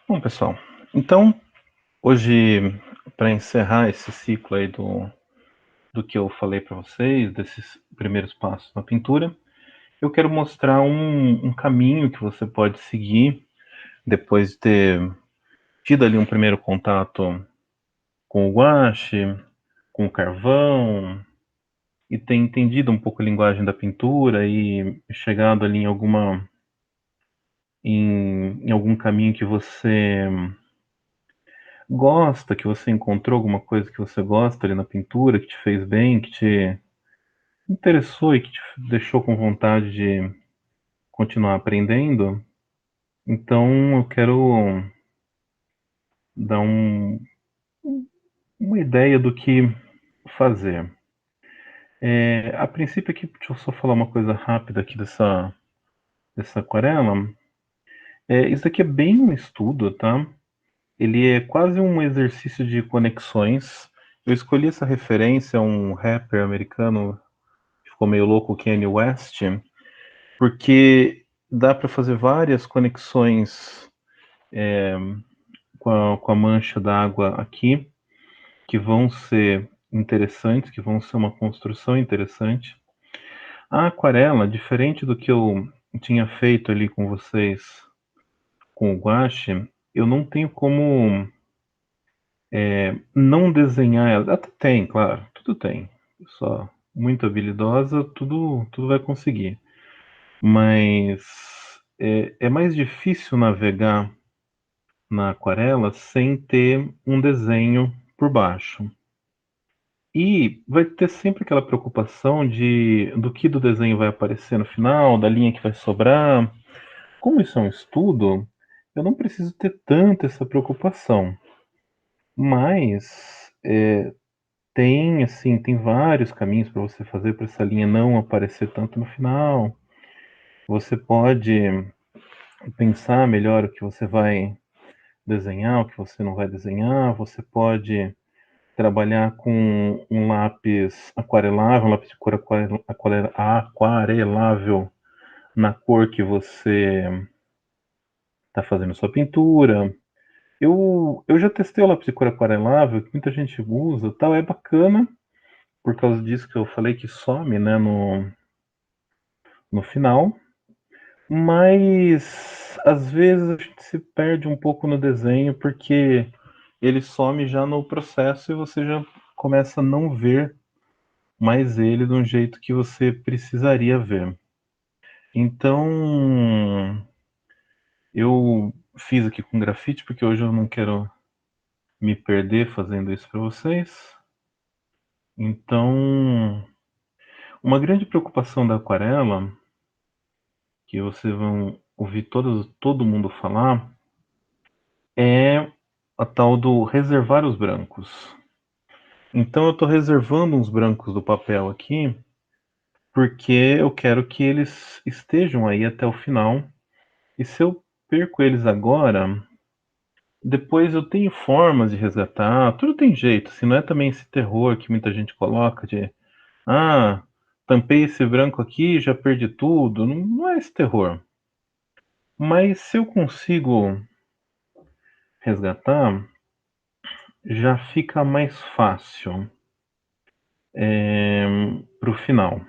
Bom, pessoal, então hoje, para encerrar esse ciclo aí do que eu falei para vocês, desses primeiros passos na pintura, eu quero mostrar um caminho que você pode seguir depois de ter tido ali um primeiro contato com o guache, com o carvão, e ter entendido um pouco a linguagem da pintura e chegado ali em algum caminho que você gosta, que você encontrou alguma coisa que você gosta ali na pintura, que te fez bem, que te interessou e que te deixou com vontade de continuar aprendendo. Então eu quero dar uma ideia do que fazer. A princípio aqui, deixa eu só falar uma coisa rápida aqui dessa aquarela. Isso aqui é bem um estudo, tá? Ele é quase um exercício de conexões. Eu escolhi essa referência a um rapper americano que ficou meio louco, o Kanye West, porque dá para fazer várias conexões com a mancha d'água aqui, que vão ser interessantes, que vão ser uma construção interessante. A aquarela, diferente do que eu tinha feito ali com vocês com o guache, eu não tenho como não desenhar ela. Até tem, claro, tudo tem. Só muito habilidosa, tudo vai conseguir. Mas é mais difícil navegar na aquarela sem ter um desenho por baixo. E vai ter sempre aquela preocupação do que do desenho vai aparecer no final, da linha que vai sobrar. Como isso é um estudo, eu não preciso ter tanta essa preocupação. Mas tem vários caminhos para você fazer para essa linha não aparecer tanto no final. Você pode pensar melhor o que você vai desenhar, o que você não vai desenhar. Você pode trabalhar com um lápis aquarelável, um lápis de cor aquarelável na cor que você está fazendo sua pintura. Eu já testei o lápis de cor aquarelável, que muita gente usa, tal, é bacana, por causa disso que eu falei que some, né, no final, mas às vezes a gente se perde um pouco no desenho, porque ele some já no processo e você já começa a não ver mais ele de um jeito que você precisaria ver. Então, eu fiz aqui com grafite porque hoje eu não quero me perder fazendo isso para vocês. Então, uma grande preocupação da aquarela, que vocês vão ouvir todo mundo falar, é a tal do reservar os brancos. Então, eu estou reservando uns brancos do papel aqui, porque eu quero que eles estejam aí até o final. E se eu perco eles agora, depois eu tenho formas de resgatar, tudo tem jeito, se não é também esse terror que muita gente coloca de, ah, tampei esse branco aqui, já perdi tudo, não é esse terror. Mas se eu consigo resgatar, já fica mais fácil para o final.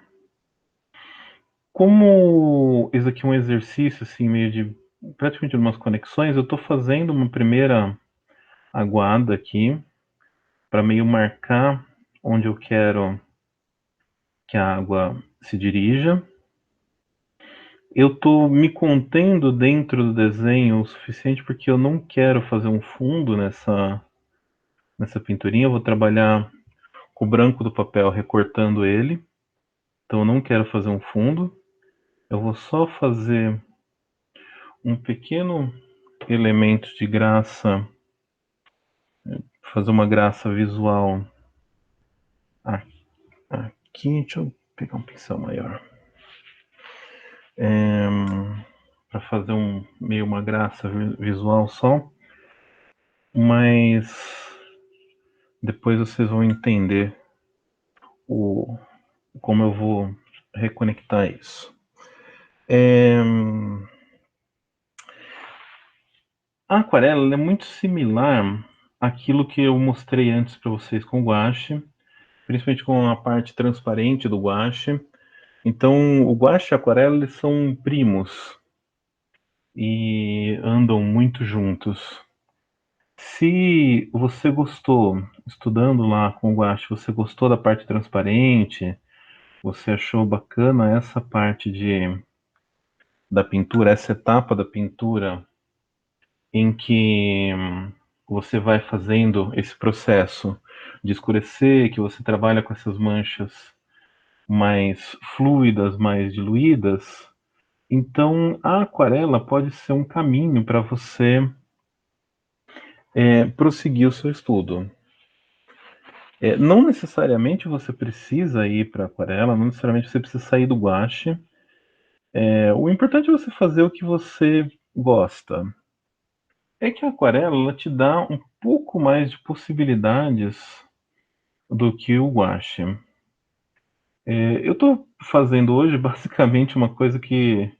Como isso aqui é um exercício assim, meio de praticamente umas conexões, eu estou fazendo uma primeira aguada aqui para meio marcar onde eu quero que a água se dirija. Eu estou me contendo dentro do desenho o suficiente porque eu não quero fazer um fundo nessa pinturinha. Eu vou trabalhar com o branco do papel recortando ele. Então eu não quero fazer um fundo. Eu vou só fazer um pequeno elemento de graça, fazer uma graça visual aqui. Deixa eu pegar um pincel maior. Para fazer meio uma graça visual só, mas depois vocês vão entender o, como eu vou reconectar isso. A aquarela ela é muito similar àquilo que eu mostrei antes para vocês com o guache, principalmente com a parte transparente do guache. Então, o guache e a aquarela eles são primos e andam muito juntos. Se você gostou, estudando lá com o guache, você gostou da parte transparente, você achou bacana essa parte da pintura, essa etapa da pintura em que você vai fazendo esse processo de escurecer, que você trabalha com essas manchas mais fluidas, mais diluídas, então a aquarela pode ser um caminho para você prosseguir o seu estudo. Não necessariamente você precisa ir para aquarela, não necessariamente você precisa sair do guache. O importante é você fazer o que você gosta. É que a aquarela ela te dá um pouco mais de possibilidades do que o guache. Eu estou fazendo hoje basicamente uma coisa que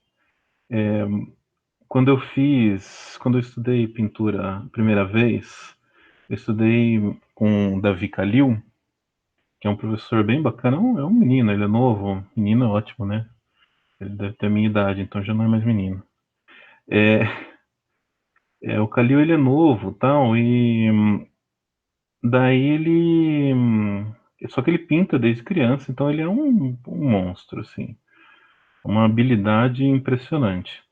quando eu estudei pintura a primeira vez, eu estudei com Davi Calil, que é um professor bem bacana, é um menino, ele é novo, menino é ótimo, né? Ele deve ter a minha idade, então já não é mais menino. É, o Calil ele é novo, tal, e daí ele, só que ele pinta desde criança, então ele é um monstro, assim, uma habilidade impressionante.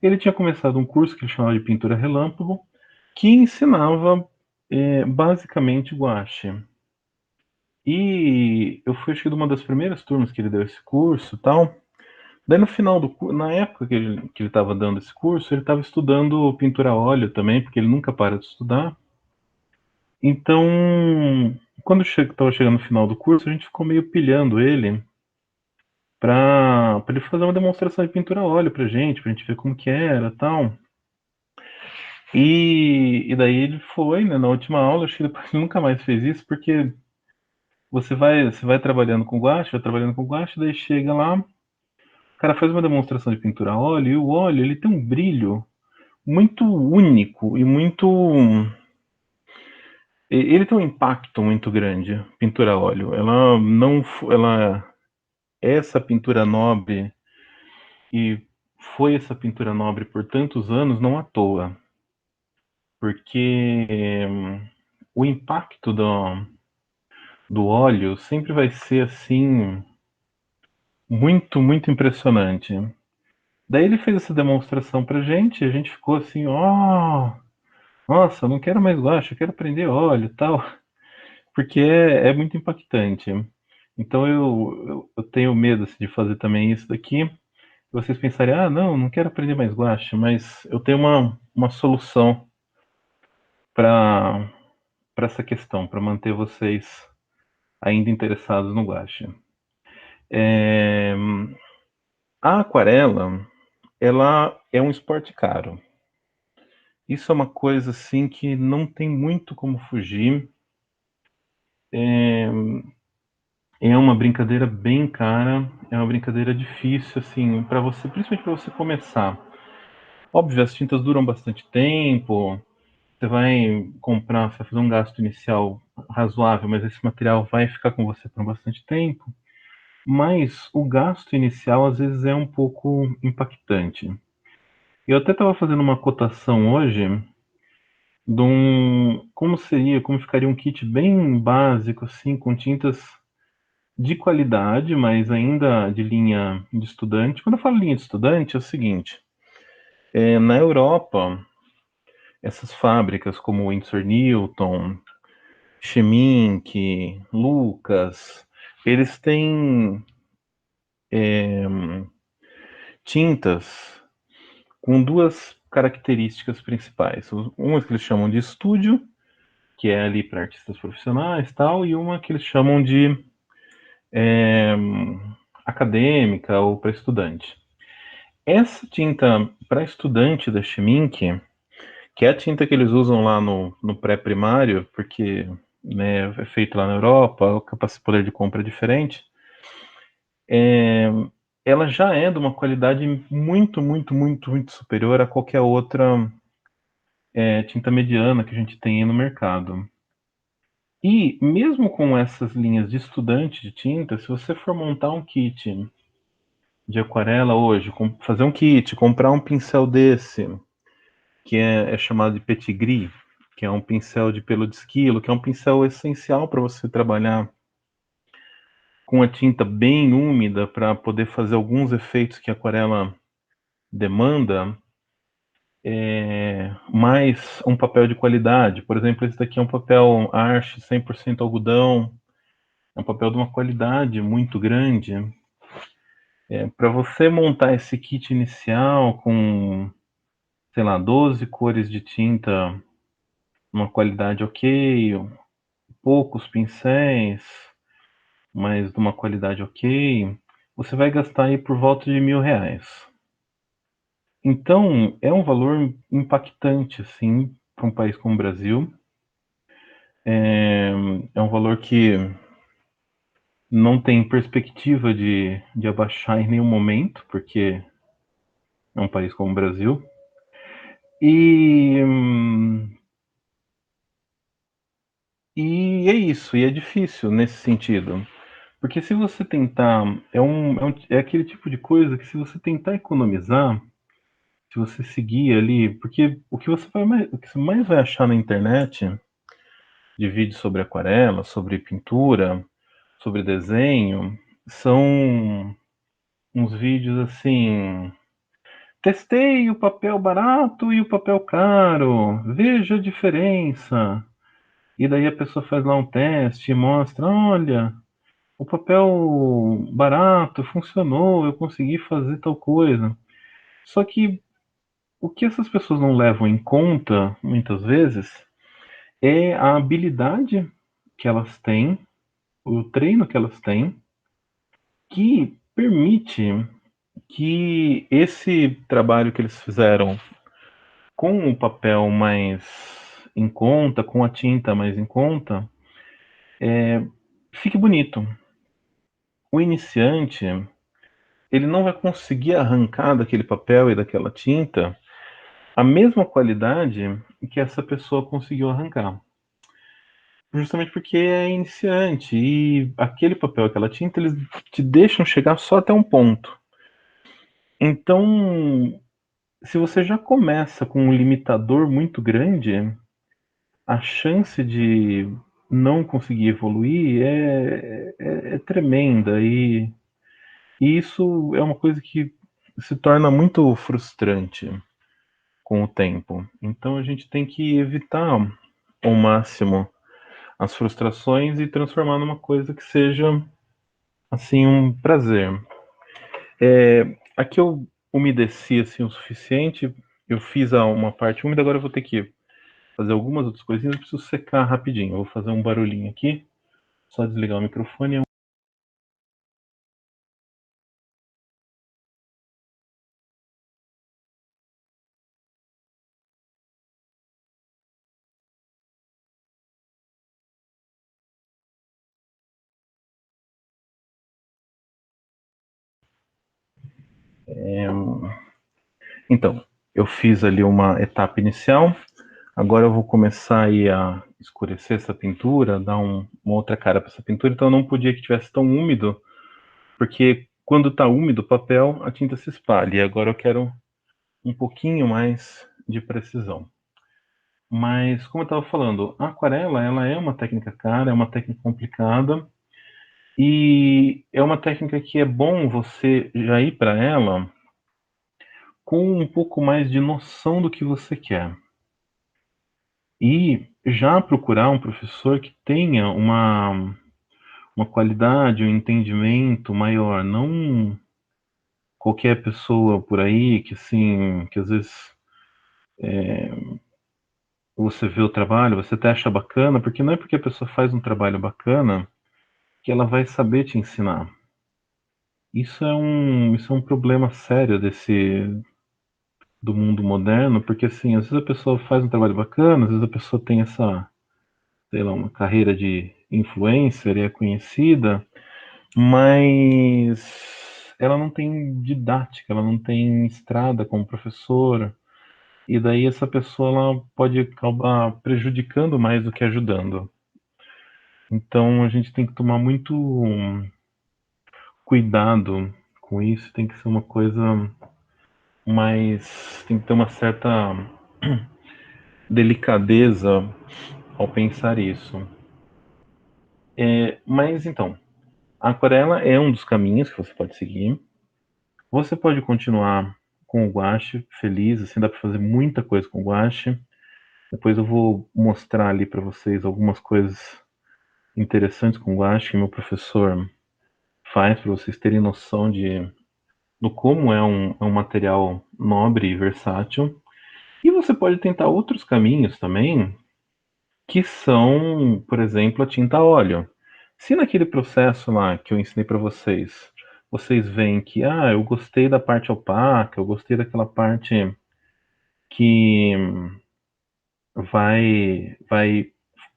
Ele tinha começado um curso que ele chamava de pintura relâmpago, que ensinava basicamente guache. E eu fui acho que de uma das primeiras turmas que ele deu esse curso, tal. Daí no final do curso, na época que ele estava dando esse curso, ele estava estudando pintura a óleo também, porque ele nunca para de estudar. Então, quando estava chegando no final do curso, a gente ficou meio pilhando ele para ele fazer uma demonstração de pintura a óleo pra gente ver como que era, tal. E daí ele foi, né, na última aula, acho que depois ele nunca mais fez isso, porque você vai trabalhando com guache, vai trabalhando com guache, daí chega lá, o cara faz uma demonstração de pintura a óleo, e o óleo, ele tem um brilho muito único e muito. Ele tem um impacto muito grande, pintura a óleo. Ela não. Ela é essa pintura nobre e foi essa pintura nobre por tantos anos, não à toa. Porque o impacto do óleo sempre vai ser assim, muito, muito impressionante. Daí ele fez essa demonstração pra gente, e a gente ficou assim, ó, oh, nossa, não quero mais guache, eu quero aprender óleo e tal, porque é muito impactante. Então eu tenho medo assim, de fazer também isso daqui. Vocês pensarem, ah, não quero aprender mais guache, mas eu tenho uma solução para essa questão, para manter vocês ainda interessados no guache. A aquarela, ela é um esporte caro. Isso é uma coisa assim que não tem muito como fugir. É uma brincadeira bem cara, é uma brincadeira difícil assim para você, principalmente para você começar. Óbvio, as tintas duram bastante tempo. Você vai comprar, você vai fazer um gasto inicial razoável, mas esse material vai ficar com você por bastante tempo. Mas o gasto inicial às vezes é um pouco impactante. Eu até estava fazendo uma cotação hoje como ficaria um kit bem básico, assim, com tintas de qualidade, mas ainda de linha de estudante. Quando eu falo linha de estudante, é o seguinte: na Europa, essas fábricas como Winsor Newton, Schmincke, Lucas, eles têm tintas com duas características principais. Uma que eles chamam de estúdio, que é ali para artistas profissionais, tal, e uma que eles chamam de é, acadêmica ou para estudante. Essa tinta para estudante da Schmincke, que é a tinta que eles usam lá no pré-primário, porque né, é feito lá na Europa, o poder de compra é diferente, ela já é de uma qualidade muito, muito, muito, muito superior a qualquer outra tinta mediana que a gente tem aí no mercado. E mesmo com essas linhas de estudante de tinta, se você for montar um kit de aquarela hoje, fazer um kit, comprar um pincel desse, que é chamado de petit gris, que é um pincel de pelo de esquilo, que é um pincel essencial para você trabalhar com a tinta bem úmida para poder fazer alguns efeitos que a aquarela demanda, mais um papel de qualidade. Por exemplo, esse daqui é um papel Arches 100% algodão, é um papel de uma qualidade muito grande. Para você montar esse kit inicial com, sei lá, 12 cores de tinta, uma qualidade ok, poucos pincéis, mas de uma qualidade ok, você vai gastar aí por volta de R$ 1.000. Então, é um valor impactante, assim, para um país como o Brasil. É um valor que não tem perspectiva de abaixar em nenhum momento, porque é um país como o Brasil. E, e é isso, e é difícil nesse sentido. Porque se você tentar. É aquele tipo de coisa que, se você tentar economizar, se você seguir ali. Porque o que você mais vai achar na internet de vídeos sobre aquarela, sobre pintura, sobre desenho, são uns vídeos assim. Testei o papel barato e o papel caro, veja a diferença. E daí a pessoa faz lá um teste e mostra: olha, o papel barato funcionou, eu consegui fazer tal coisa. Só que o que essas pessoas não levam em conta, muitas vezes, é a habilidade que elas têm, o treino que elas têm, que permite que esse trabalho que eles fizeram com o papel mais em conta, com a tinta mais em conta, fique bonito. O iniciante, ele não vai conseguir arrancar daquele papel e daquela tinta a mesma qualidade que essa pessoa conseguiu arrancar. Justamente porque é iniciante e aquele papel, aquela tinta, eles te deixam chegar só até um ponto. Então, se você já começa com um limitador muito grande, a chance de não conseguir evoluir é tremenda. E isso é uma coisa que se torna muito frustrante com o tempo. Então a gente tem que evitar ao máximo as frustrações e transformar numa coisa que seja assim um prazer. Aqui eu umedeci assim o suficiente, eu fiz uma parte úmida, agora eu vou ter que fazer algumas outras coisinhas, eu preciso secar rapidinho. Eu vou fazer um barulhinho aqui, só desligar o microfone. Então, eu fiz ali uma etapa inicial. Agora eu vou começar aí a escurecer essa pintura, dar uma outra cara para essa pintura. Então eu não podia que tivesse tão úmido, porque quando está úmido o papel, a tinta se espalha. E agora eu quero um pouquinho mais de precisão. Mas, como eu estava falando, a aquarela ela é uma técnica cara, é uma técnica complicada, e é uma técnica que é bom você já ir para ela com um pouco mais de noção do que você quer. E já procurar um professor que tenha uma qualidade, um entendimento maior, não qualquer pessoa por aí que assim, que às vezes você vê o trabalho, você até acha bacana, porque não é porque a pessoa faz um trabalho bacana que ela vai saber te ensinar. Isso é um problema sério do mundo moderno, porque assim, às vezes a pessoa faz um trabalho bacana, às vezes a pessoa tem essa, sei lá, uma carreira de influencer e é conhecida, mas ela não tem didática, ela não tem estrada como professora. e daí essa pessoa ela pode acabar prejudicando mais do que ajudando. Então a gente tem que tomar muito cuidado com isso, tem que ser uma coisa mais. Tem que ter uma certa delicadeza ao pensar isso. Mas então, a aquarela é um dos caminhos que você pode seguir. Você pode continuar com o guache feliz, assim, dá para fazer muita coisa com o guache. Depois eu vou mostrar ali para vocês algumas coisas interessantes com o guache que meu professor faz para vocês terem noção do como é um material nobre e versátil. E você pode tentar outros caminhos também, que são, por exemplo, a tinta a óleo. Se naquele processo lá que eu ensinei para vocês, vocês veem que, eu gostei da parte opaca, eu gostei daquela parte que vai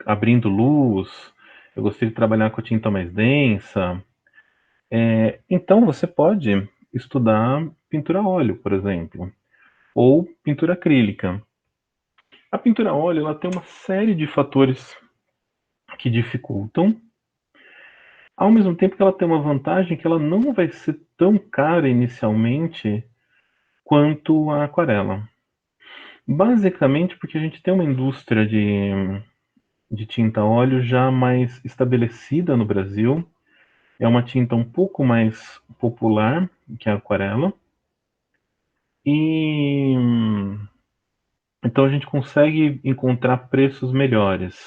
abrindo luz, eu gostei de trabalhar com a tinta mais densa, então você pode estudar pintura a óleo, por exemplo, ou pintura acrílica. A pintura a óleo ela tem uma série de fatores que dificultam, ao mesmo tempo que ela tem uma vantagem que ela não vai ser tão cara inicialmente quanto a aquarela. Basicamente porque a gente tem uma indústria de tinta a óleo já mais estabelecida no Brasil. É uma tinta um pouco mais popular que a aquarela. E então a gente consegue encontrar preços melhores.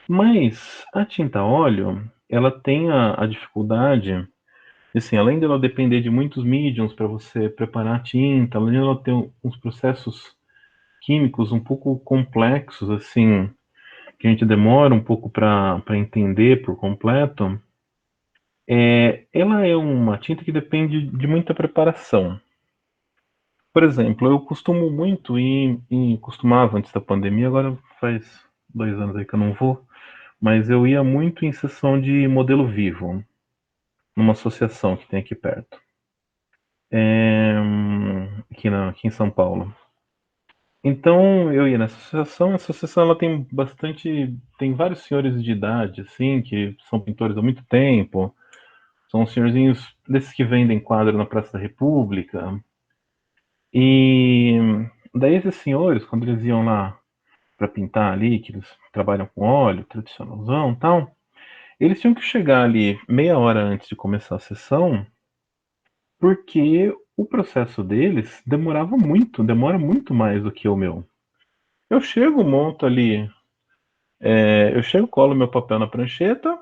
Mas a tinta a óleo, ela tem a dificuldade, assim, além dela depender de muitos mediums para você preparar a tinta, além dela ter uns processos químicos um pouco complexos, assim, que a gente demora um pouco para entender por completo, ela é uma tinta que depende de muita preparação. Por exemplo, eu costumo muito ir, costumava antes da pandemia, agora faz 2 anos aí que eu não vou, mas eu ia muito em sessão de modelo vivo, numa associação que tem aqui perto, aqui em São Paulo. Então eu ia nessa associação, essa associação ela tem vários senhores de idade, assim, que são pintores há muito tempo, são senhorzinhos desses que vendem quadro na Praça da República, e daí esses senhores, quando eles iam lá para pintar ali, que eles trabalham com óleo, tradicionalzão e tal, eles tinham que chegar ali meia hora antes de começar a sessão, porque o processo deles demora muito mais do que o meu. Eu chego, monto ali, eu chego, colo meu papel na prancheta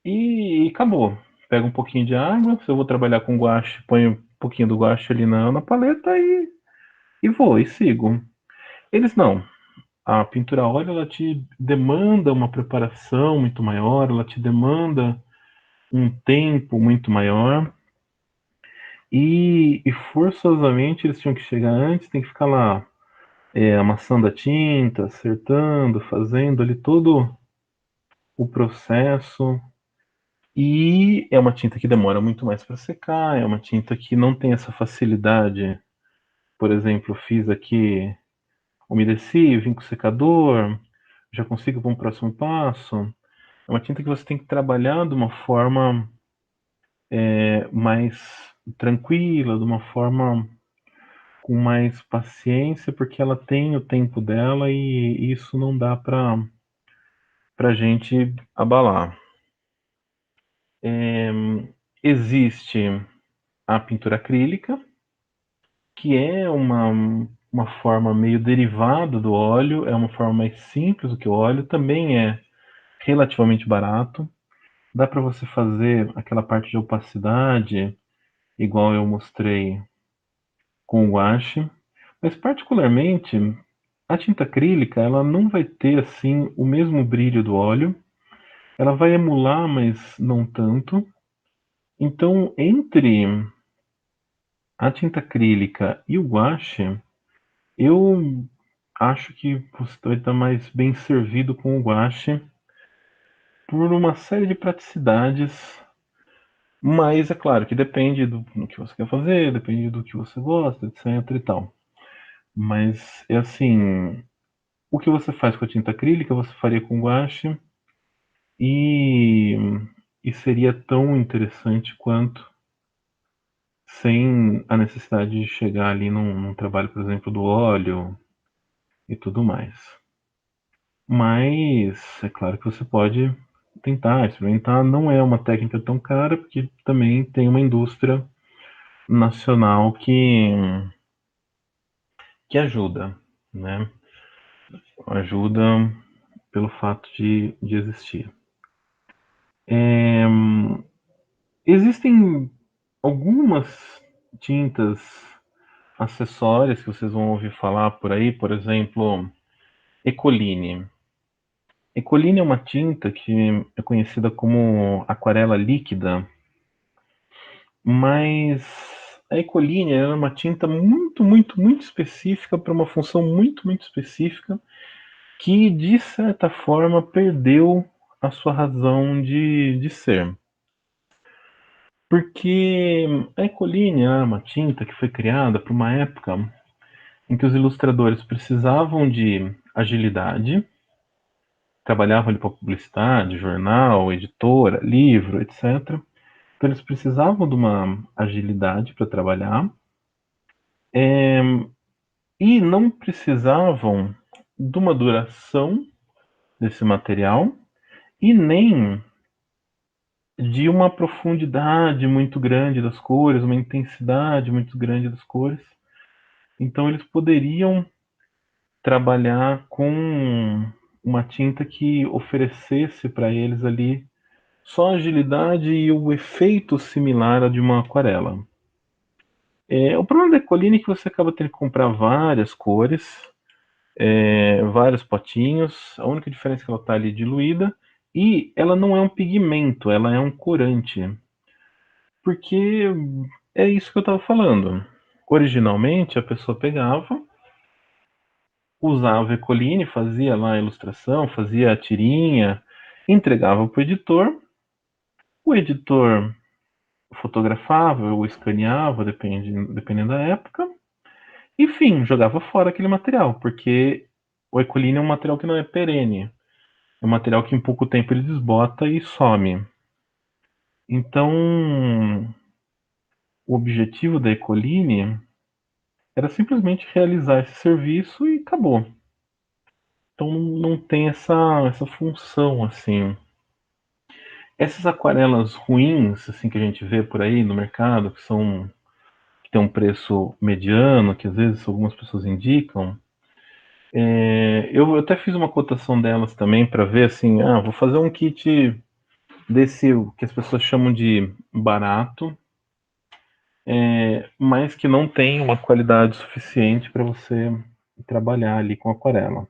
e acabou. Pego um pouquinho de água, se eu vou trabalhar com guache, ponho um pouquinho do guache ali na paleta e vou, e sigo. Eles não. A pintura a óleo ela te demanda uma preparação muito maior, ela te demanda um tempo muito maior e forçosamente eles tinham que chegar antes, tem que ficar lá amassando a tinta, acertando, fazendo ali todo o processo. E é uma tinta que demora muito mais para secar, é uma tinta que não tem essa facilidade. Por exemplo, fiz aqui, umedeci, vim com o secador, já consigo para um próximo passo. É uma tinta que você tem que trabalhar de uma forma mais tranquila, de uma forma com mais paciência, porque ela tem o tempo dela e isso não dá para gente abalar. Existe a pintura acrílica, que é uma forma meio derivada do óleo, é uma forma mais simples do que o óleo, também é relativamente barato. Dá para você fazer aquela parte de opacidade, igual eu mostrei com o guache, mas particularmente a tinta acrílica, ela não vai ter assim o mesmo brilho do óleo, ela vai emular, mas não tanto. Então, entre a tinta acrílica e o guache, eu acho que você vai estar mais bem servido com o guache por uma série de praticidades, mas é claro que depende do que você quer fazer, depende do que você gosta, etc e tal. Mas é assim, o que você faz com a tinta acrílica, você faria com guache e, e seria tão interessante quanto sem a necessidade de chegar ali num trabalho, por exemplo, do óleo e tudo mais. Mas é claro que você pode tentar experimentar. Não é uma técnica tão cara, porque também tem uma indústria nacional que ajuda, né? Ajuda pelo fato de existir. É, existem algumas tintas acessórias que vocês vão ouvir falar por aí, por exemplo, Ecoline. Ecoline é uma tinta que é conhecida como aquarela líquida, mas a Ecoline é uma tinta muito, muito, muito específica para uma função muito, muito específica que, de certa forma, perdeu a sua razão de ser. Porque a Ecoline é uma tinta que foi criada para uma época em que os ilustradores precisavam de agilidade, trabalhavam ali para publicidade, jornal, editora, livro, etc. Então eles precisavam de uma agilidade para trabalhar e não precisavam de uma duração desse material e nem de uma profundidade muito grande das cores, uma intensidade muito grande das cores. Então eles poderiam trabalhar com uma tinta que oferecesse para eles ali só agilidade e o efeito similar a de uma aquarela. O problema da Ecoline é que você acaba tendo que comprar várias cores, vários potinhos. A única diferença é que ela está ali diluída e ela não é um pigmento, ela é um corante. Porque é isso que eu estava falando. Originalmente a pessoa pegava, usava Ecoline, fazia lá a ilustração, fazia a tirinha, entregava para o editor. O editor fotografava ou escaneava, dependendo da época. Enfim, jogava fora aquele material, porque o Ecoline é um material que não é perene. É um material que em pouco tempo ele desbota e some. Então, o objetivo da Ecoline era simplesmente realizar esse serviço e acabou. Então não tem essa função assim. Essas aquarelas ruins assim que a gente vê por aí no mercado, que tem um preço mediano, que às vezes algumas pessoas indicam, eu até fiz uma cotação delas também para ver assim, vou fazer um kit desse que as pessoas chamam de barato, mas que não tem uma qualidade suficiente para você trabalhar ali com aquarela.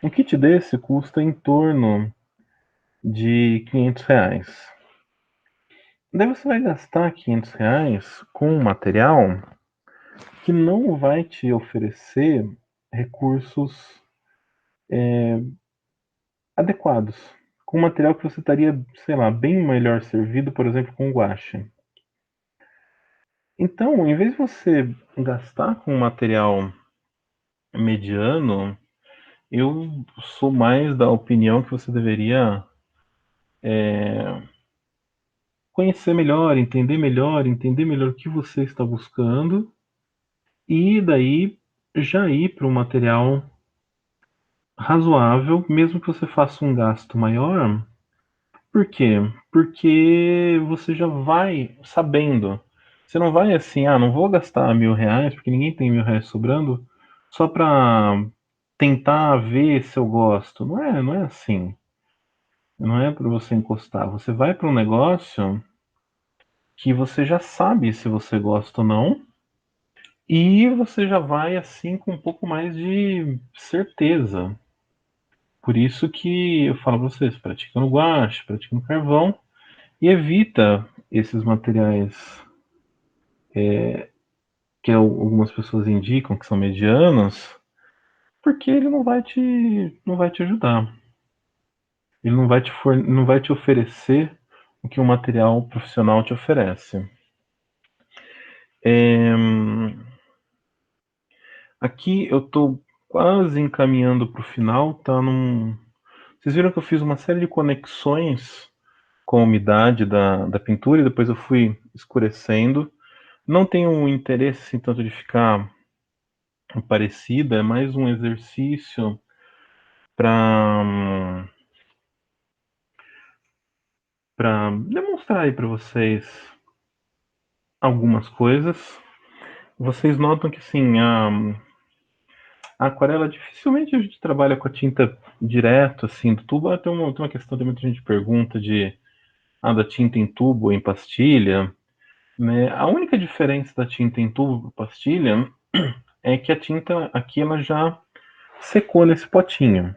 Um kit desse custa em torno de R$ 500. Daí você vai gastar R$ 500 com um material que não vai te oferecer recursos adequados, com um material que você estaria, sei lá, bem melhor servido, por exemplo, com guache. Então, em vez de você gastar com um material mediano, eu sou mais da opinião que você deveria conhecer melhor, entender melhor o que você está buscando e daí já ir para um material razoável, mesmo que você faça um gasto maior. Por quê? Porque você já vai sabendo. Você não vai assim, não vou gastar R$ 1.000, porque ninguém tem R$ 1.000 sobrando, só para tentar ver se eu gosto. Não é assim. Não é para você encostar. Você vai para um negócio que você já sabe se você gosta ou não, e você já vai assim com um pouco mais de certeza. Por isso que eu falo para vocês, pratica no guache, pratica no carvão e evita esses materiais que algumas pessoas indicam que são medianos, porque ele não vai te ajudar. Ele não vai te oferecer o que um material profissional te oferece. É, Aqui eu tô quase encaminhando para o final, tá num... Vocês viram que eu fiz uma série de conexões com a umidade da pintura e depois eu fui escurecendo. Não tenho um interesse assim, tanto de ficar parecida, é mais um exercício para demonstrar aí para vocês algumas coisas. Vocês notam que sim, a aquarela dificilmente a gente trabalha com a tinta direto assim do tubo. Tem uma questão que muita gente pergunta de da tinta em tubo ou em pastilha, né? A única diferença da tinta em tubo para pastilha é que a tinta aqui ela já secou nesse potinho.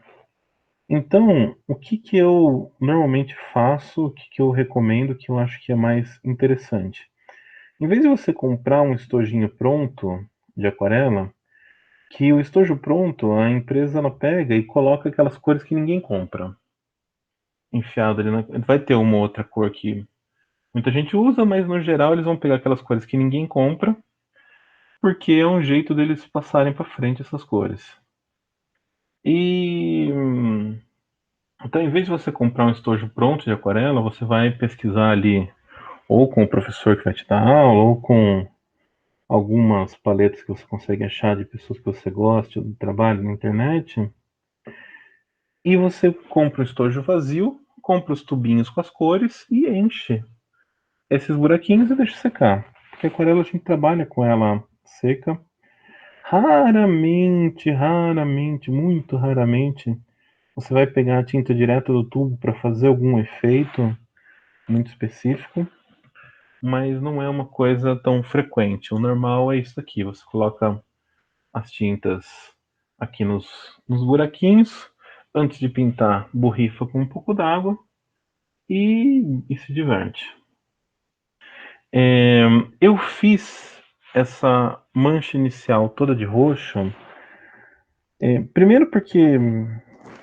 Então, o que que eu normalmente faço, o que que eu recomendo, que eu acho que é mais interessante? Em vez de você comprar um estojinho pronto de aquarela, que o estojo pronto, a empresa ela pega e coloca aquelas cores que ninguém compra. Enfiado ali vai ter uma outra cor que muita gente usa, mas no geral eles vão pegar aquelas cores que ninguém compra, porque é um jeito deles passarem para frente essas cores. E então, em vez de você comprar um estojo pronto de aquarela, você vai pesquisar ali ou com o professor que vai te dar aula, ou com algumas paletas que você consegue achar de pessoas que você gosta do trabalho na internet. E você compra o estojo vazio, compra os tubinhos com as cores e enche esses buraquinhos e deixa secar. Porque a aquarela a gente trabalha com ela seca. Raramente, muito raramente, você vai pegar a tinta direto do tubo para fazer algum efeito muito específico, mas não é uma coisa tão frequente. O normal é isso aqui: você coloca as tintas aqui nos buraquinhos, antes de pintar, borrifa com um pouco d'água e se diverte. Eu fiz essa mancha inicial toda de roxo, primeiro porque,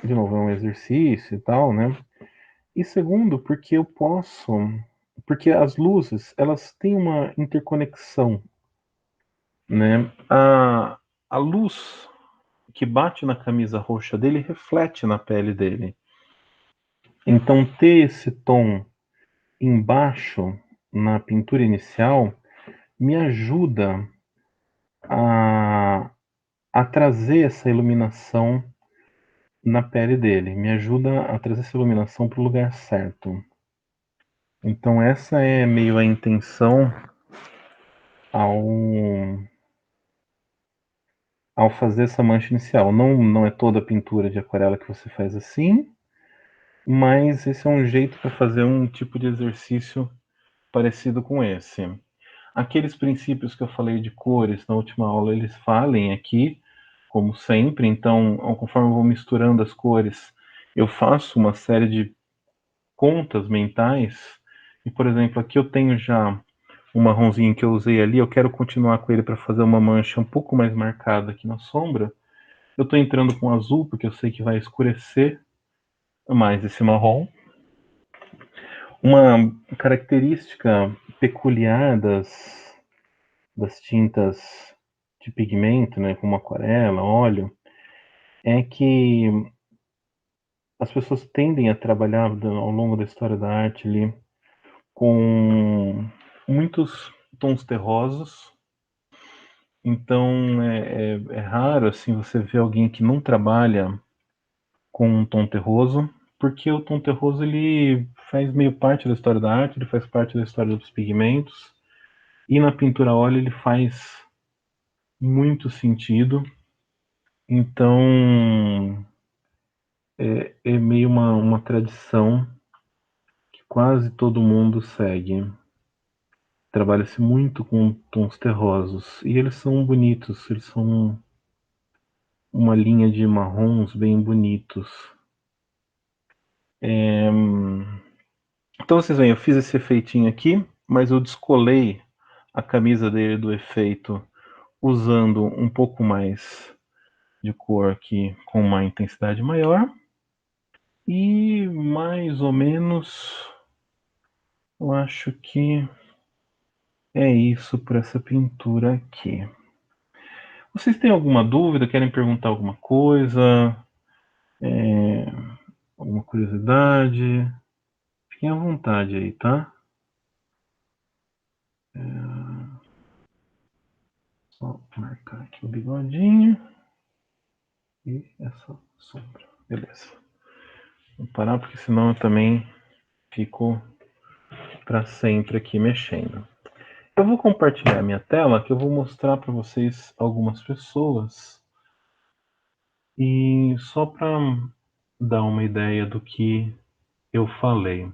de novo, é um exercício e tal, né? E segundo, porque eu posso, porque as luzes, elas têm uma interconexão, né? A luz que bate na camisa roxa dele reflete na pele dele. Então, ter esse tom embaixo na pintura inicial me ajuda a, a trazer essa iluminação na pele dele, me ajuda a trazer essa iluminação para o lugar certo. Então, essa é meio a intenção ao, ao fazer essa mancha inicial. Não é toda a pintura de aquarela que você faz assim, mas esse é um jeito para fazer um tipo de exercício parecido com esse. Aqueles princípios que eu falei de cores na última aula, eles falem aqui, como sempre. Então, conforme eu vou misturando as cores, eu faço uma série de contas mentais. E, por exemplo, aqui eu tenho já um marronzinho que eu usei ali, eu quero continuar com ele para fazer uma mancha um pouco mais marcada aqui na sombra. Eu estou entrando com azul, porque eu sei que vai escurecer mais esse marrom. Uma característica peculiar das tintas de pigmento, né, como aquarela, óleo, é que as pessoas tendem a trabalhar ao longo da história da arte ali com muitos tons terrosos. Então é raro assim você ver alguém que não trabalha com um tom terroso, porque o tom terroso ele faz meio parte da história da arte, ele faz parte da história dos pigmentos, e na pintura a óleo ele faz muito sentido. Então é meio uma tradição que quase todo mundo segue. Trabalha-se muito com tons terrosos e eles são bonitos, eles são uma linha de marrons bem bonitos. Então vocês veem, eu fiz esse efeitinho aqui, mas eu descolei a camisa dele do efeito usando um pouco mais de cor aqui com uma intensidade maior. E mais ou menos eu acho que é isso por essa pintura aqui. Vocês têm alguma dúvida? Querem perguntar alguma coisa? Alguma curiosidade? Fiquem à vontade aí, tá? Só marcar aqui o bigodinho e essa sombra. Beleza. Vou parar porque senão eu também fico para sempre aqui mexendo. Eu vou compartilhar minha tela que eu vou mostrar para vocês algumas pessoas e só para dar uma ideia do que eu falei.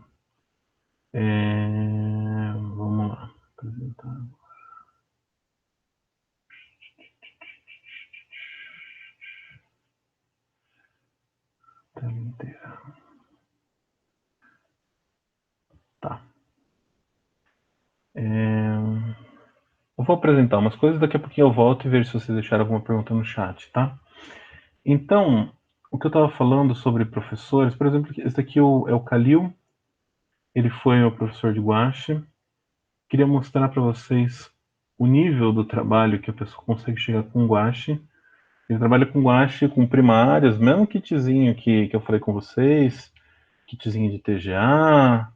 Vamos lá. Apresentar. Tela inteira. Tá. Eu vou apresentar umas coisas, daqui a pouquinho eu volto e vejo se vocês deixaram alguma pergunta no chat, tá? Então, o que eu estava falando sobre professores, por exemplo, esse daqui é o Kalil, ele foi meu professor de guache. Queria mostrar para vocês o nível do trabalho que a pessoa consegue chegar com guache. Ele trabalha com guache, com primárias, mesmo kitzinho que eu falei com vocês, kitzinho de TGA,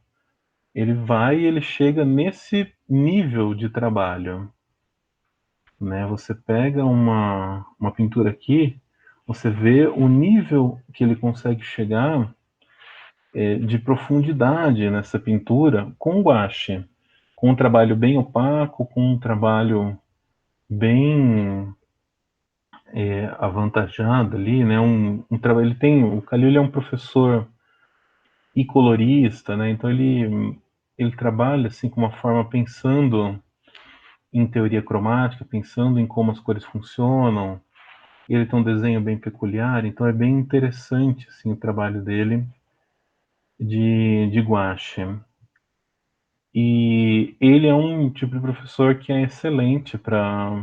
ele vai e ele chega nesse nível de trabalho, né? Você pega uma pintura aqui, você vê o nível que ele consegue chegar de profundidade nessa pintura com guache, com um trabalho bem opaco, com um trabalho bem avantajado ali, né? Trabalho, ele tem, o Khalil é um professor e colorista, né? Então ele trabalha assim com uma forma pensando em teoria cromática, pensando em como as cores funcionam. Ele tem um desenho bem peculiar, então é bem interessante assim o trabalho dele de gouache. E ele é um tipo de professor que é excelente para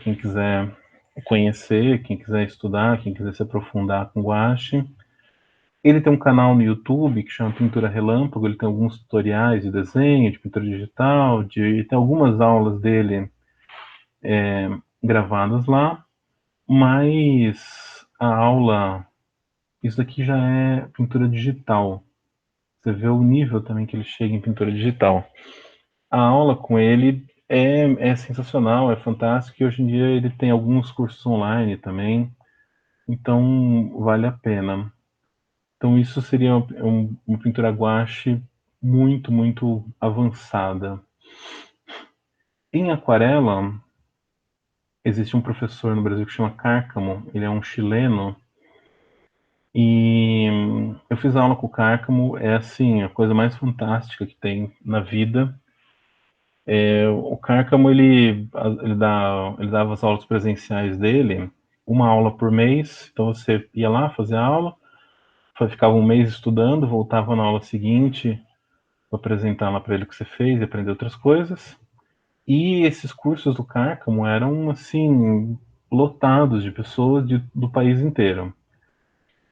quem quiser conhecer, quem quiser estudar, quem quiser se aprofundar com gouache. Ele tem um canal no YouTube que chama Pintura Relâmpago, ele tem alguns tutoriais de desenho, de pintura digital, tem algumas aulas dele gravadas lá, mas a aula, isso daqui já é pintura digital. Você vê o nível também que ele chega em pintura digital. A aula com ele é sensacional, é fantástico, e hoje em dia ele tem alguns cursos online também, então vale a pena. Então isso seria uma pintura gouache muito, muito avançada. Em aquarela, existe um professor no Brasil que chama Cárcamo, ele é um chileno, e eu fiz aula com o Cárcamo, é assim, a coisa mais fantástica que tem na vida. O Cárcamo, ele dava as aulas presenciais dele, uma aula por mês, então você ia lá fazer a aula, ficava um mês estudando, voltava na aula seguinte, para apresentar lá para ele o que você fez e aprender outras coisas. E esses cursos do Cárcamo eram, assim, lotados de pessoas do país inteiro.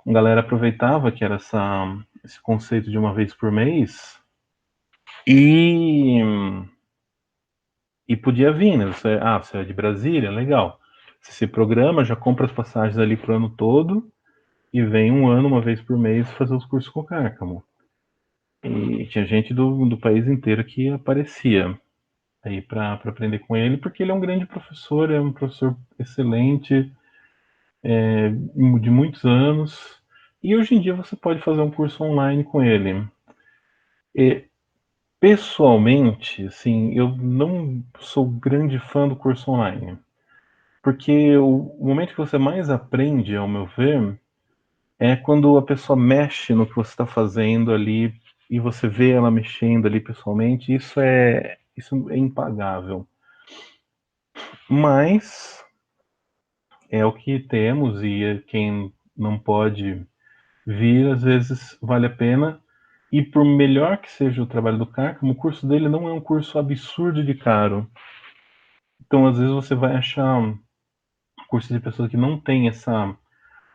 A galera aproveitava que era esse conceito de uma vez por mês e, e podia vir, né? Você é de Brasília, legal. Você se programa, já compra as passagens ali pro ano todo e vem um ano, uma vez por mês, fazer os cursos com o Cárcamo. E tinha gente do país inteiro que aparecia aí para aprender com ele, porque ele é um grande professor, é um professor excelente, de muitos anos, e hoje em dia você pode fazer um curso online com ele. E, pessoalmente, assim, eu não sou grande fã do curso online, porque o momento que você mais aprende, ao meu ver, é quando a pessoa mexe no que você está fazendo ali e você vê ela mexendo ali pessoalmente, isso é impagável. Mas é o que temos e quem não pode vir, às vezes vale a pena. E por melhor que seja o trabalho do Cárcamo, o curso dele não é um curso absurdo de caro. Então, às vezes você vai achar curso de pessoas que não têm essa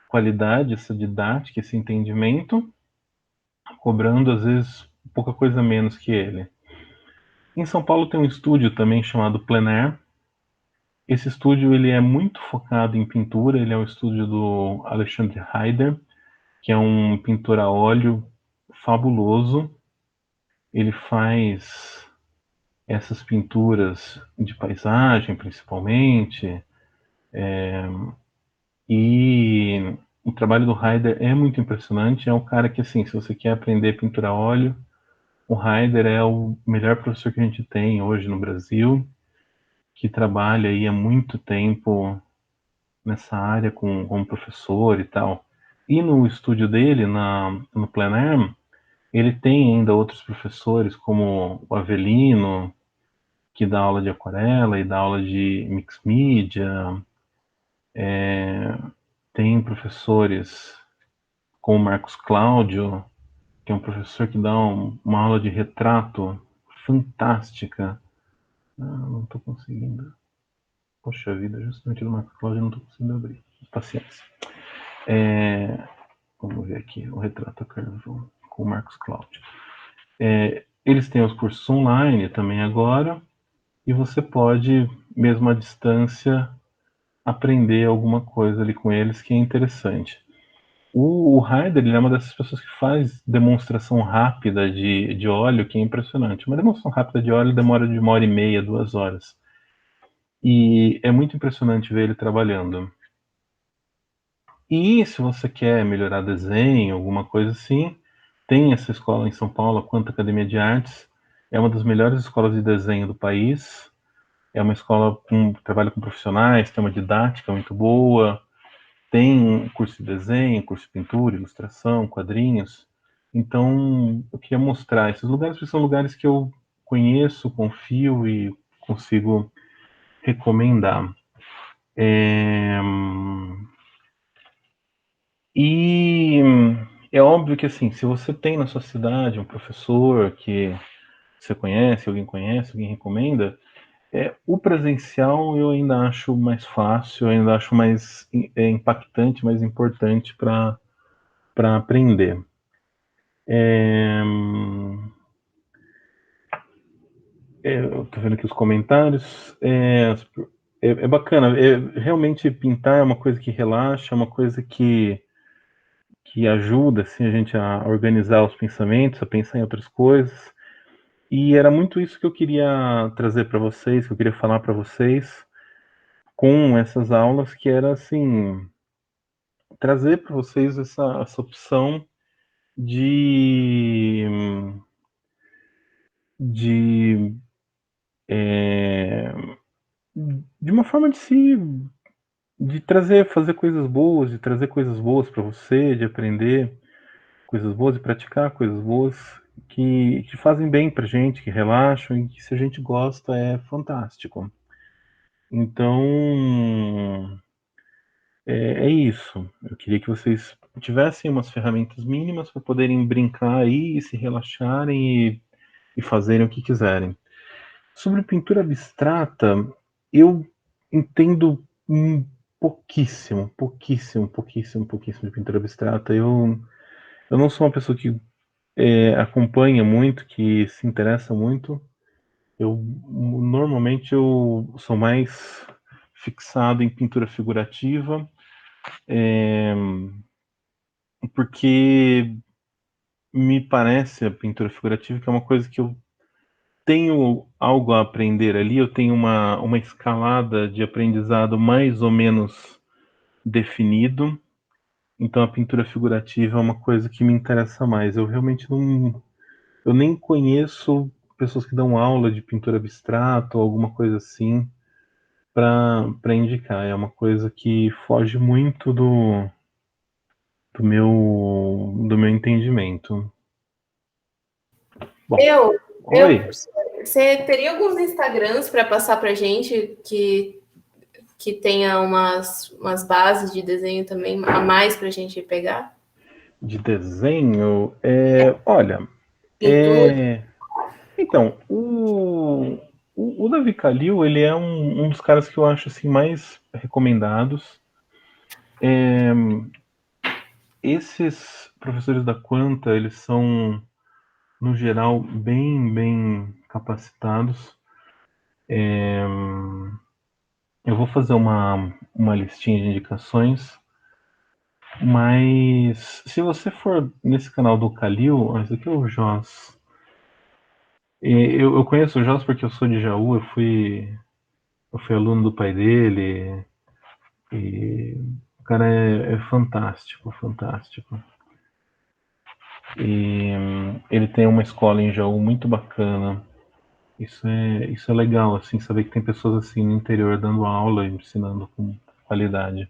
qualidade, essa didática, esse entendimento, cobrando às vezes pouca coisa menos que ele. Em São Paulo tem um estúdio também chamado Plein Air, Esse estúdio ele é muito focado em pintura, ele é o estúdio do Alexandre Heider, que é um pintor a óleo fabuloso. Ele faz essas pinturas de paisagem, principalmente, e o trabalho do Heider é muito impressionante. É um cara que, assim, se você quer aprender pintura a óleo, o Heider é o melhor professor que a gente tem hoje no Brasil, que trabalha aí há muito tempo nessa área como professor e tal. E no estúdio dele, no Plein Air, ele tem ainda outros professores, como o Avelino, que dá aula de aquarela e dá aula de mix media. Tem professores como o Marcos Cláudio, que é um professor que dá uma aula de retrato fantástica. Ah, não estou conseguindo. Poxa vida, justamente do Marcos Cláudio eu não estou conseguindo abrir. Paciência. Vamos ver aqui, o retrato a carvão com o Marcos Cláudio. Eles têm os cursos online também agora, e você pode, mesmo à distância, aprender alguma coisa ali com eles que é interessante. O Heider, ele é uma dessas pessoas que faz demonstração rápida de óleo, que é impressionante. Uma demonstração rápida de óleo demora de 1h30, 2 horas. E é muito impressionante ver ele trabalhando. E se você quer melhorar desenho, alguma coisa assim, tem essa escola em São Paulo, a Quanta Academia de Artes. É uma das melhores escolas de desenho do país. É uma escola que trabalha com profissionais, tem uma didática muito boa, tem curso de desenho, curso de pintura, ilustração, quadrinhos. Então, eu queria mostrar esses lugares, porque são lugares que eu conheço, confio e consigo recomendar. É... E é óbvio que, assim, se você tem na sua cidade um professor que você conhece, alguém recomenda, o presencial eu ainda acho mais fácil, eu ainda acho mais impactante, mais importante para aprender. Eu tô vendo aqui os comentários. É bacana. Realmente pintar é uma coisa que relaxa, é uma coisa que ajuda assim, a gente a organizar os pensamentos, a pensar em outras coisas. E era muito isso que eu queria trazer para vocês, que eu queria falar para vocês com essas aulas, que era assim, trazer para vocês essa opção de, de, é, de uma forma de trazer, fazer coisas boas, de trazer coisas boas para você, de aprender coisas boas, de praticar coisas boas que fazem bem pra gente, que relaxam e que se a gente gosta é fantástico. Então, é isso. Eu queria que vocês tivessem umas ferramentas mínimas para poderem brincar aí e se relaxarem e fazerem o que quiserem. Sobre pintura abstrata, eu entendo pouquíssimo de pintura abstrata. Eu não sou uma pessoa que acompanha muito, que se interessa muito. Normalmente eu sou mais fixado em pintura figurativa, porque me parece a pintura figurativa que é uma coisa que eu tenho algo a aprender ali, eu tenho uma escalada de aprendizado mais ou menos definido, então a pintura figurativa é uma coisa que me interessa mais. Eu realmente não, eu nem conheço pessoas que dão aula de pintura abstrata ou alguma coisa assim para indicar. É uma coisa que foge muito do meu entendimento. Bom, Eu, oi. você teria alguns Instagrams para passar para gente que tenha umas bases de desenho também a mais para a gente pegar? De desenho, olha, Pintura? então, o Davi Kalil, ele é um dos caras que eu acho assim mais recomendados. Esses professores da Quanta, eles são, no geral, bem capacitados. Eu vou fazer uma listinha de indicações, mas se você for nesse canal do Kalil, ó, esse aqui é o Joss. Eu conheço o Joss porque eu sou de Jaú, eu fui aluno do pai dele, e o cara é fantástico, fantástico. E ele tem uma escola em Jaú muito bacana. Isso é legal, assim, saber que tem pessoas assim no interior dando aula e ensinando com qualidade.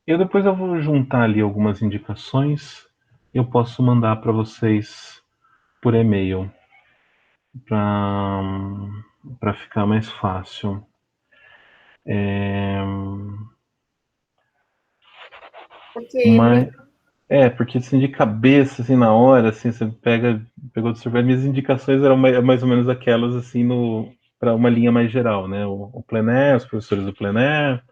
Eu vou juntar ali algumas indicações. Eu posso mandar para vocês por e-mail para ficar mais fácil. Ok, Mas muito. porque assim de cabeça assim na hora assim você pegou do surpresa. Minhas indicações eram mais ou menos aquelas assim no para uma linha mais geral, né? O plené, os professores do plené,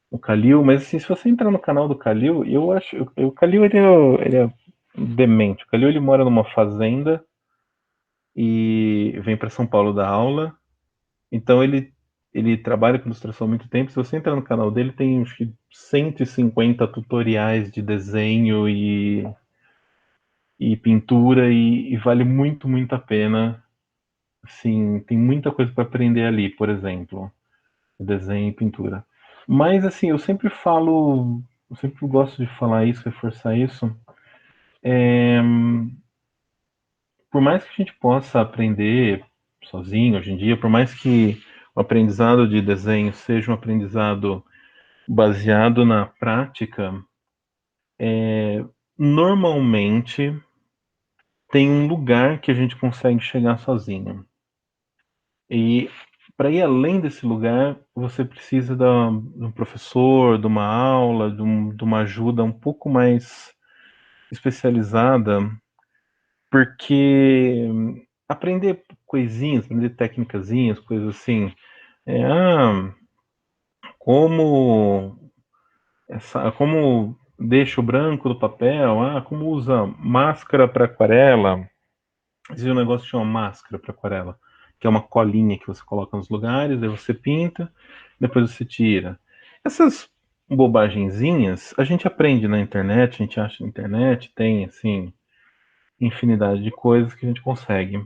o Kalil, mas assim, se você entrar no canal do Kalil, eu acho. O Kalil ele é demente. O Kalil ele mora numa fazenda e vem para São Paulo dar aula. Então ele trabalha com ilustração há muito tempo. Se você entrar no canal dele, tem acho que 150 tutoriais de desenho e pintura e vale muito, muito a pena. Assim, tem muita coisa para aprender ali, por exemplo, desenho e pintura. Mas assim, eu sempre gosto de falar isso, reforçar isso. Por mais que a gente possa aprender sozinho hoje em dia, por mais que o aprendizado de desenho seja um aprendizado baseado na prática, normalmente tem um lugar que a gente consegue chegar sozinho. E para ir além desse lugar, você precisa de um professor, de uma aula, de uma ajuda um pouco mais especializada, porque aprender coisinhas, aprender técnicazinhas, coisas assim, é, ah, como como deixa o branco do papel, como usa máscara para aquarela. Existe um negócio que chama máscara para aquarela, que é uma colinha que você coloca nos lugares, aí você pinta, depois você tira. Essas bobagenzinhas a gente aprende na internet, a gente acha na internet, tem assim infinidade de coisas que a gente consegue.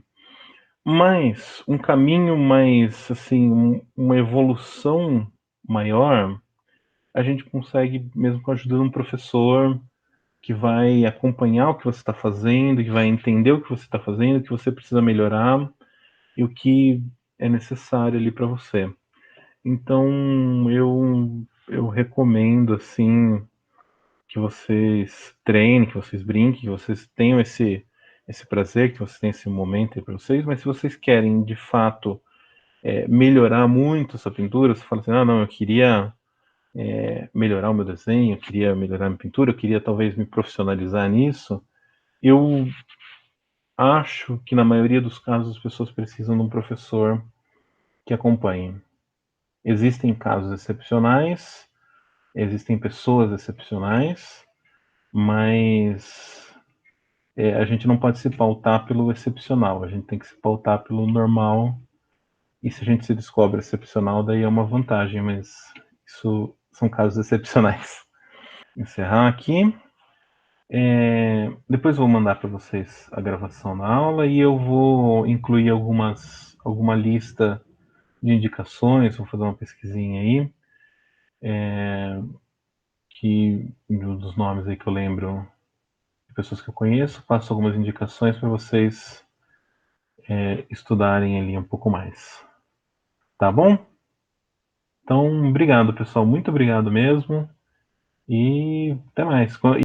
Mas um caminho mais assim, uma evolução maior, a gente consegue mesmo com a ajuda de um professor que vai acompanhar o que você está fazendo, que vai entender o que você está fazendo, o que você precisa melhorar e o que é necessário ali para você. Então eu recomendo assim que vocês treinem, que vocês brinquem, que vocês tenham esse prazer, que vocês tenham esse momento aí para vocês. Mas se vocês querem de fato melhorar muito essa pintura, você fala assim, ah não, eu queria melhorar o meu desenho, eu queria melhorar a minha pintura, eu queria talvez me profissionalizar nisso. Eu acho que na maioria dos casos as pessoas precisam de um professor que acompanhe. Existem casos excepcionais, existem pessoas excepcionais, mas a gente não pode se pautar pelo excepcional, a gente tem que se pautar pelo normal. E se a gente se descobre excepcional, daí é uma vantagem, mas isso são casos excepcionais. Encerrar aqui. Depois eu vou mandar para vocês a gravação da aula e eu vou incluir alguma lista de indicações, vou fazer uma pesquisinha aí, dos nomes aí que eu lembro de pessoas que eu conheço, passo algumas indicações para vocês estudarem ali um pouco mais. Tá bom? Então, obrigado, pessoal. Muito obrigado mesmo. E até mais.